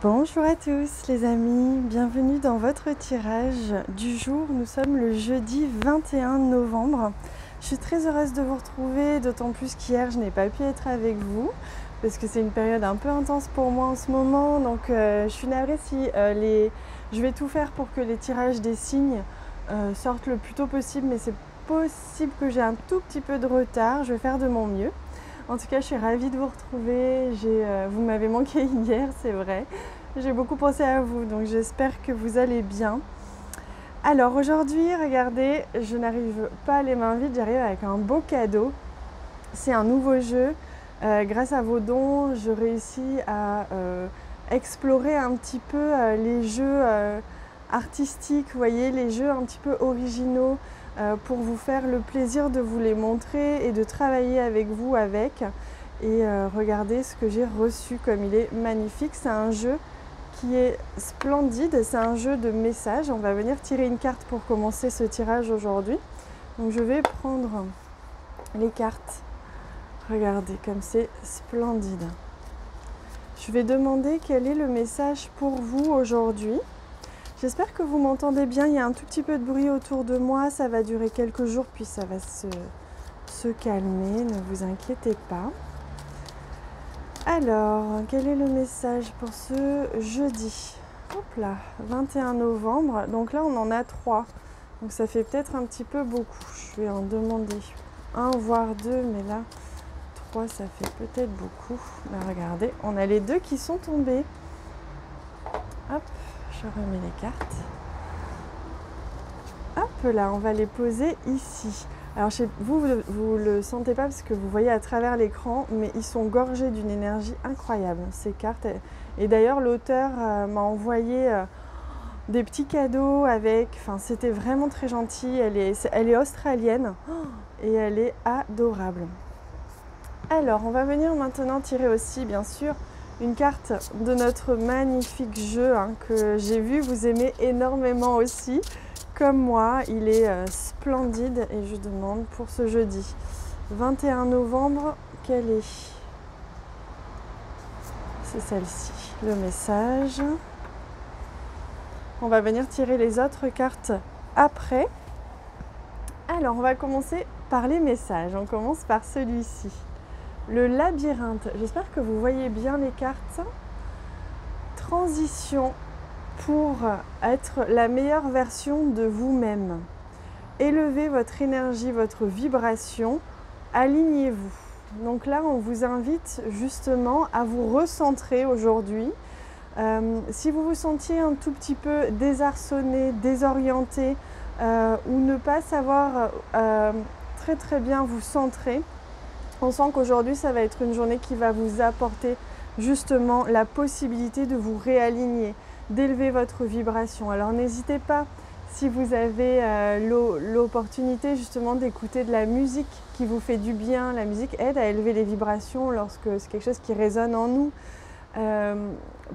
Bonjour à tous les amis, bienvenue dans votre tirage du jour. Nous sommes le jeudi 21 novembre. Je suis très heureuse de vous retrouver, d'autant plus qu'hier je n'ai pas pu être avec vous parce que c'est une période un peu intense pour moi en ce moment. Donc je suis navrée si je vais tout faire pour que les tirages des signes sortent le plus tôt possible, mais c'est possible que j'ai un tout petit peu de retard. Je vais faire de mon mieux. En tout cas, je suis ravie de vous retrouver. Vous m'avez manqué hier, c'est vrai. J'ai beaucoup pensé à vous, donc j'espère que vous allez bien. Alors aujourd'hui, regardez, je n'arrive pas les mains vides, j'arrive avec un beau cadeau. C'est un nouveau jeu. Grâce à vos dons, je réussis à explorer un petit peu les jeux artistiques, vous voyez, les jeux un petit peu originaux, pour vous faire le plaisir de vous les montrer et de travailler avec vous avec. Et regardez ce que j'ai reçu, comme il est magnifique. C'est un jeu qui est splendide, c'est un jeu de messages. On va venir tirer une carte pour commencer ce tirage aujourd'hui. Donc je vais prendre les cartes. Regardez comme c'est splendide. Je vais demander quel est le message pour vous aujourd'hui. J'espère que vous m'entendez bien, il y a un tout petit peu de bruit autour de moi, ça va durer quelques jours puis ça va se calmer, ne vous inquiétez pas. Alors, quel est le message pour ce jeudi? Hop là, 21 novembre, donc là on en a 3, donc ça fait peut-être un petit peu beaucoup. Je vais en demander 1 voire 2, mais là 3 ça fait peut-être beaucoup. Ben, regardez, on a les 2 qui sont tombés. Hop. Je remets les cartes. Hop là, on va les poser ici. Alors vous ne le sentez pas parce que vous voyez à travers l'écran, mais ils sont gorgés d'une énergie incroyable, ces cartes. Et d'ailleurs, l'auteur m'a envoyé des petits cadeaux avec. Enfin, c'était vraiment très gentil. Elle est australienne et elle est adorable. Alors, on va venir maintenant tirer aussi, bien sûr, une carte de notre magnifique jeu que j'ai vu vous aimez énormément aussi, comme moi. Il est splendide et je demande pour ce jeudi 21 novembre, quelle est? C'est celle-ci, le message. On va venir tirer les autres cartes après. Alors, on va commencer par les messages. On commence par celui-ci. Le labyrinthe, j'espère que vous voyez bien les cartes. Transition pour être la meilleure version de vous-même. Élevez votre énergie, votre vibration, alignez-vous. Donc là, on vous invite justement à vous recentrer aujourd'hui. Si vous vous sentiez un tout petit peu désarçonné, désorienté ou ne pas savoir très bien vous centrer, on sent qu'aujourd'hui, ça va être une journée qui va vous apporter justement la possibilité de vous réaligner, d'élever votre vibration. Alors n'hésitez pas, si vous avez l'opportunité justement d'écouter de la musique qui vous fait du bien. La musique aide à élever les vibrations lorsque c'est quelque chose qui résonne en nous.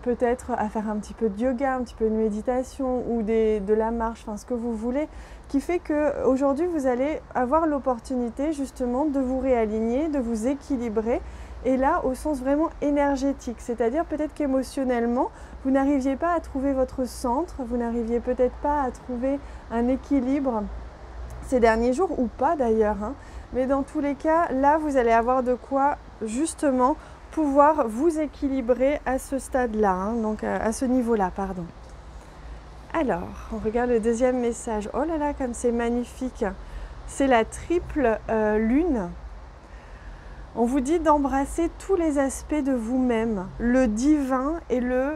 Peut-être à faire un petit peu de yoga, un petit peu de méditation ou de la marche, enfin ce que vous voulez, qui fait qu'aujourd'hui vous allez avoir l'opportunité justement de vous réaligner, de vous équilibrer, et là au sens vraiment énergétique, c'est-à-dire peut-être qu'émotionnellement vous n'arriviez pas à trouver votre centre, vous n'arriviez peut-être pas à trouver un équilibre ces derniers jours, ou pas d'ailleurs, mais dans tous les cas, là vous allez avoir de quoi justement pouvoir vous équilibrer à ce stade-là, donc à ce niveau-là, pardon. Alors, on regarde le deuxième message. Oh là là, comme c'est magnifique. C'est la triple lune. On vous dit d'embrasser tous les aspects de vous-même, le divin et le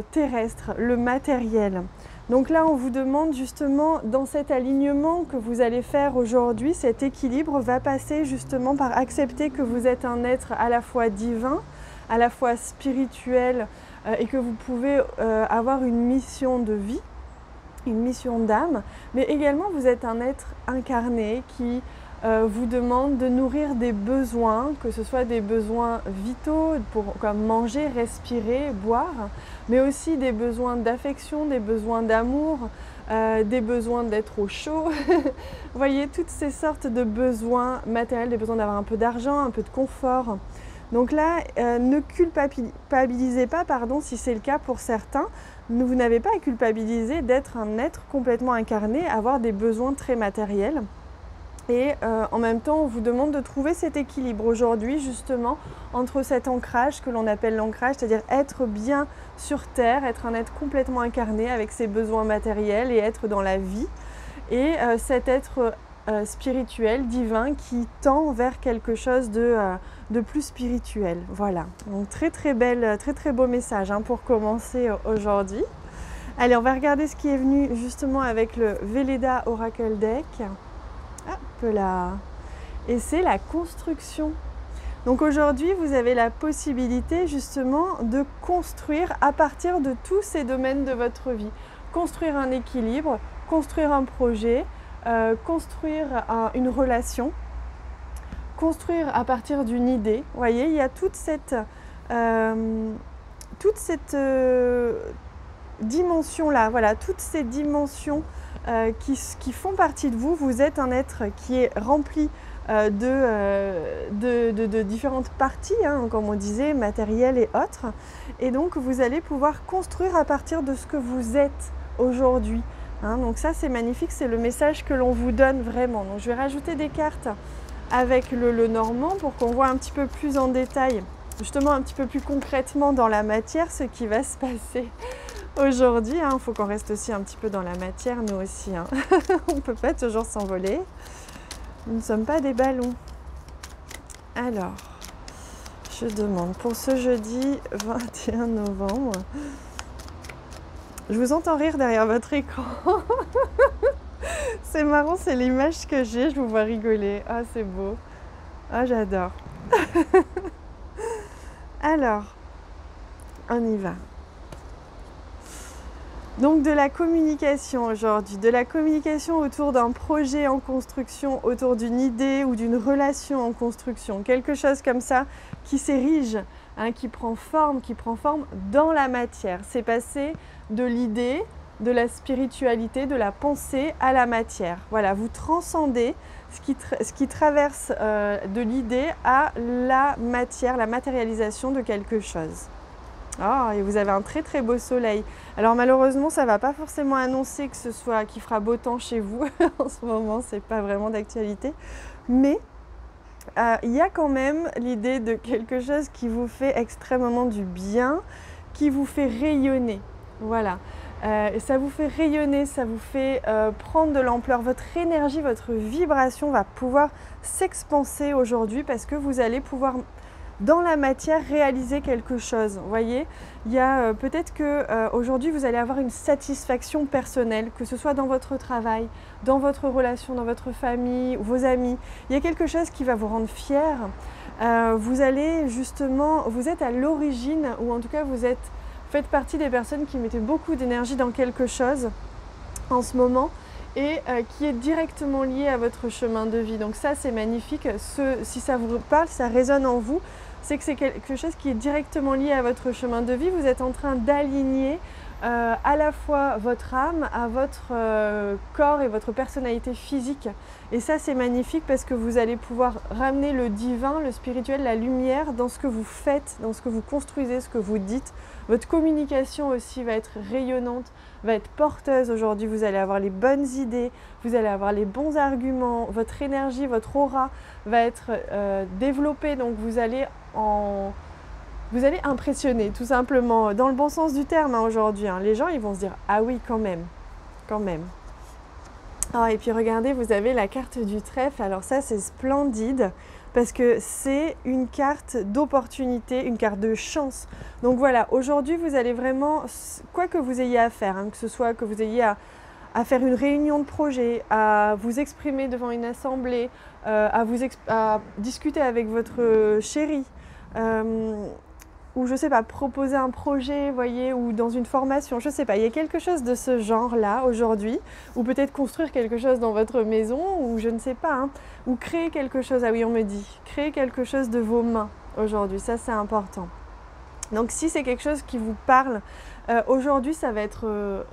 terrestre, le matériel. Donc là, on vous demande justement, dans cet alignement que vous allez faire aujourd'hui, cet équilibre va passer justement par accepter que vous êtes un être à la fois divin, à la fois spirituel, et que vous pouvez avoir une mission de vie, une mission d'âme, mais également vous êtes un être incarné qui vous demande de nourrir des besoins, que ce soit des besoins vitaux comme manger, respirer, boire, mais aussi des besoins d'affection, des besoins d'amour, des besoins d'être au chaud. Vous voyez, toutes ces sortes de besoins matériels, des besoins d'avoir un peu d'argent, un peu de confort. Donc là, ne culpabilisez pas, pardon, si c'est le cas pour certains. Vous n'avez pas à culpabiliser d'être un être complètement incarné, avoir des besoins très matériels. Et en même temps, on vous demande de trouver cet équilibre aujourd'hui, justement, entre cet ancrage que l'on appelle l'ancrage, c'est-à-dire être bien sur Terre, être un être complètement incarné avec ses besoins matériels et être dans la vie, et cet être spirituel, divin, qui tend vers quelque chose de plus spirituel. Voilà, donc très beau message hein, pour commencer aujourd'hui. Allez, on va regarder ce qui est venu justement avec le Velleda Oracle Deck. Hop là. Et c'est la construction. Donc aujourd'hui, vous avez la possibilité justement de construire à partir de tous ces domaines de votre vie. Construire un équilibre, construire un projet, construire une relation, construire à partir d'une idée. Vous voyez, il y a toute cette dimension-là, voilà, toutes ces dimensions qui font partie de vous. Vous êtes un être qui est rempli de différentes parties, hein, comme on disait, matérielles et autres. Et donc, vous allez pouvoir construire à partir de ce que vous êtes aujourd'hui. Hein, donc ça, c'est magnifique, c'est le message que l'on vous donne vraiment. Donc, je vais rajouter des cartes avec le normand pour qu'on voit un petit peu plus en détail, justement un petit peu plus concrètement dans la matière, ce qui va se passer aujourd'hui. Il faut qu'on reste aussi un petit peu dans la matière, nous aussi. Hein. On ne peut pas toujours s'envoler. Nous ne sommes pas des ballons. Alors, je demande pour ce jeudi 21 novembre. Je vous entends rire derrière votre écran. C'est marrant, c'est l'image que j'ai, je vous vois rigoler. Ah, c'est beau. Ah, j'adore. Alors, on y va. Donc de la communication aujourd'hui, de la communication autour d'un projet en construction, autour d'une idée ou d'une relation en construction, quelque chose comme ça qui s'érige, hein, qui prend forme dans la matière. C'est passé de l'idée, de la spiritualité, de la pensée à la matière. Voilà, vous transcendez ce qui traverse de l'idée à la matière, la matérialisation de quelque chose. Oh, et vous avez un très beau soleil. Alors malheureusement, ça ne va pas forcément annoncer qu'il fera beau temps chez vous. En ce moment, ce n'est pas vraiment d'actualité. Mais il y a quand même l'idée de quelque chose qui vous fait extrêmement du bien, qui vous fait rayonner. Voilà. Et ça vous fait rayonner, ça vous fait prendre de l'ampleur. Votre énergie, votre vibration va pouvoir s'expanser aujourd'hui parce que vous allez pouvoir, dans la matière, réaliser quelque chose. Vous voyez, il y a peut-être qu'aujourd'hui, vous allez avoir une satisfaction personnelle, que ce soit dans votre travail, dans votre relation, dans votre famille, vos amis. Il y a quelque chose qui va vous rendre fier. Vous allez justement, vous êtes à l'origine, ou en tout cas, faites partie des personnes qui mettaient beaucoup d'énergie dans quelque chose en ce moment et qui est directement lié à votre chemin de vie. Donc ça, c'est magnifique. Si ça vous parle, ça résonne en vous, c'est que c'est quelque chose qui est directement lié à votre chemin de vie. Vous êtes en train d'aligner à la fois votre âme à votre corps et votre personnalité physique. Et ça, c'est magnifique parce que vous allez pouvoir ramener le divin, le spirituel, la lumière dans ce que vous faites, dans ce que vous construisez, ce que vous dites. Votre communication aussi va être rayonnante, va être porteuse aujourd'hui. Vous allez avoir les bonnes idées, vous allez avoir les bons arguments, votre énergie, votre aura va être développée. Donc vous allez impressionner, tout simplement, dans le bon sens du terme aujourd'hui. Les gens, ils vont se dire « Ah oui, quand même. ». Et puis regardez, vous avez la carte du trèfle. Alors ça, c'est splendide parce que c'est une carte d'opportunité, une carte de chance. Donc voilà, aujourd'hui, vous allez vraiment, quoi que vous ayez à faire, que ce soit que vous ayez à faire une réunion de projet, à vous exprimer devant une assemblée, à discuter avec votre chéri, ou je sais pas, proposer un projet, voyez, ou dans une formation, je sais pas, il y a quelque chose de ce genre-là aujourd'hui, ou peut-être construire quelque chose dans votre maison, ou je ne sais pas, ou créer quelque chose, ah oui, on me dit, créer quelque chose de vos mains aujourd'hui, ça c'est important. Donc si c'est quelque chose qui vous parle, aujourd'hui ça va être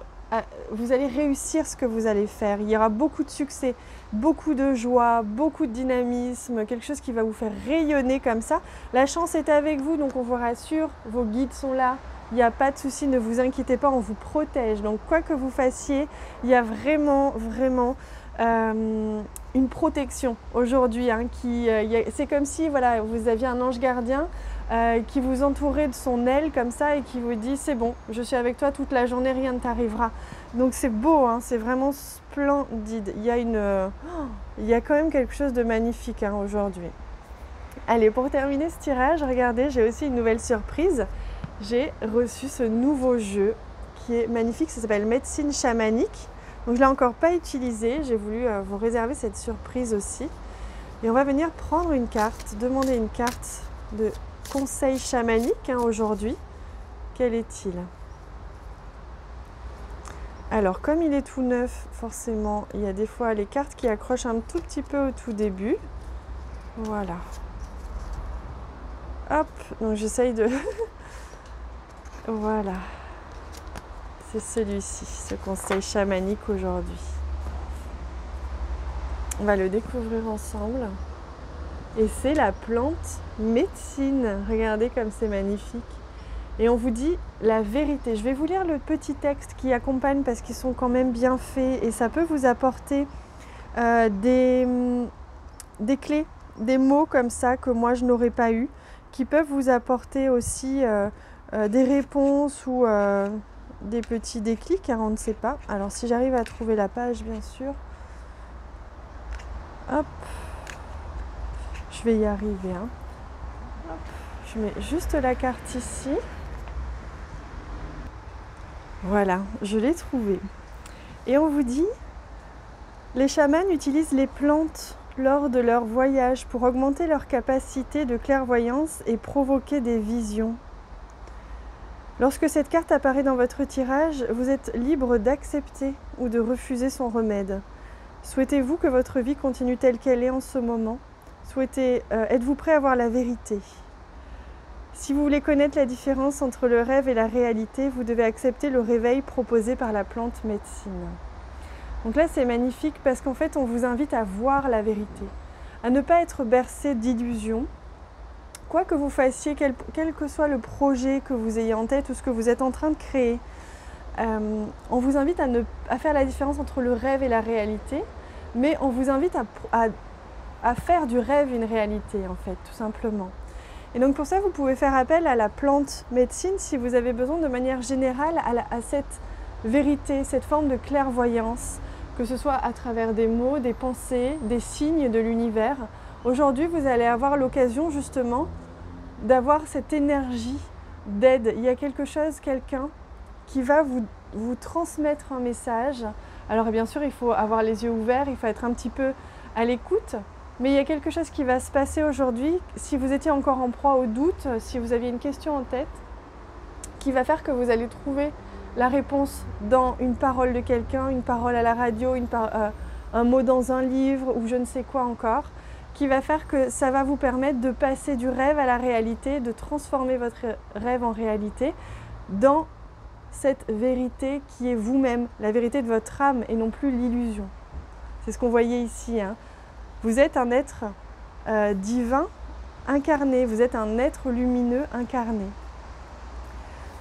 vous allez réussir ce que vous allez faire. Il y aura beaucoup de succès, beaucoup de joie, beaucoup de dynamisme, quelque chose qui va vous faire rayonner comme ça. La chance est avec vous, donc on vous rassure, vos guides sont là. Il n'y a pas de souci, ne vous inquiétez pas, on vous protège. Donc quoi que vous fassiez, il y a vraiment une protection aujourd'hui. Hein, c'est comme si voilà, vous aviez un ange gardien qui vous entourait de son aile comme ça et qui vous dit c'est bon, je suis avec toi toute la journée, rien ne t'arrivera. Donc c'est beau, hein, c'est vraiment splendide. Il y a quand même quelque chose de magnifique hein, aujourd'hui. Allez, pour terminer ce tirage, regardez, j'ai aussi une nouvelle surprise. J'ai reçu ce nouveau jeu qui est magnifique, ça s'appelle Médecine chamanique. Donc je ne l'ai encore pas utilisé, j'ai voulu vous réserver cette surprise aussi. Et on va venir prendre une carte, demander une carte de conseil chamanique hein, aujourd'hui. Quel est-il? Alors comme il est tout neuf, forcément, il y a des fois les cartes qui accrochent un tout petit peu au tout début. Voilà. Hop, donc j'essaye de... Voilà, c'est celui-ci, ce conseil chamanique aujourd'hui. On va le découvrir ensemble. Et c'est la plante médecine. Regardez comme c'est magnifique. Et on vous dit la vérité. Je vais vous lire le petit texte qui accompagne parce qu'ils sont quand même bien faits et ça peut vous apporter des clés, des mots comme ça que moi je n'aurais pas eu, qui peuvent vous apporter aussi... des réponses ou des petits déclics, hein, on ne sait pas. Alors si j'arrive à trouver la page, bien sûr. Hop. Je vais y arriver. Hein. Hop. Je mets juste la carte ici. Voilà, je l'ai trouvée. Et on vous dit, les chamans utilisent les plantes lors de leur voyage pour augmenter leur capacité de clairvoyance et provoquer des visions. Lorsque cette carte apparaît dans votre tirage, vous êtes libre d'accepter ou de refuser son remède. Souhaitez-vous que votre vie continue telle qu'elle est en ce moment? Êtes-vous prêt à voir la vérité? Si vous voulez connaître la différence entre le rêve et la réalité, vous devez accepter le réveil proposé par la plante médecine. Donc là, c'est magnifique parce qu'en fait, on vous invite à voir la vérité, à ne pas être bercé d'illusions. Quoi que vous fassiez, quel que soit le projet que vous ayez en tête ou ce que vous êtes en train de créer, on vous invite à faire la différence entre le rêve et la réalité, mais on vous invite à faire du rêve une réalité, en fait, tout simplement. Et donc pour ça, vous pouvez faire appel à la plante médecine si vous avez besoin de manière générale à cette vérité, cette forme de clairvoyance, que ce soit à travers des mots, des pensées, des signes de l'univers. Aujourd'hui, vous allez avoir l'occasion justement d'avoir cette énergie d'aide. Il y a quelque chose, quelqu'un qui va vous transmettre un message. Alors bien sûr, il faut avoir les yeux ouverts, il faut être un petit peu à l'écoute. Mais il y a quelque chose qui va se passer aujourd'hui. Si vous étiez encore en proie au doute, si vous aviez une question en tête, qui va faire que vous allez trouver la réponse dans une parole de quelqu'un, une parole à la radio, un mot dans un livre ou je ne sais quoi encore, qui va faire que ça va vous permettre de passer du rêve à la réalité, de transformer votre rêve en réalité dans cette vérité qui est vous-même, la vérité de votre âme et non plus l'illusion. C'est ce qu'on voyait ici. Hein. Vous êtes un être divin incarné, vous êtes un être lumineux incarné.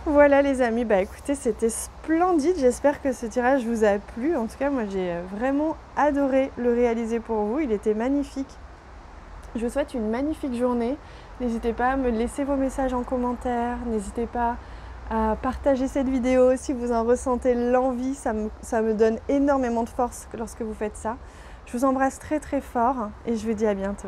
Voilà les amis, bah écoutez, c'était splendide, j'espère que ce tirage vous a plu. En tout cas, moi j'ai vraiment adoré le réaliser pour vous, il était magnifique. Je vous souhaite une magnifique journée. N'hésitez pas à me laisser vos messages en commentaire, n'hésitez pas à partager cette vidéo si vous en ressentez l'envie, ça me donne énormément de force lorsque vous faites ça. Je vous embrasse très très fort et je vous dis à bientôt.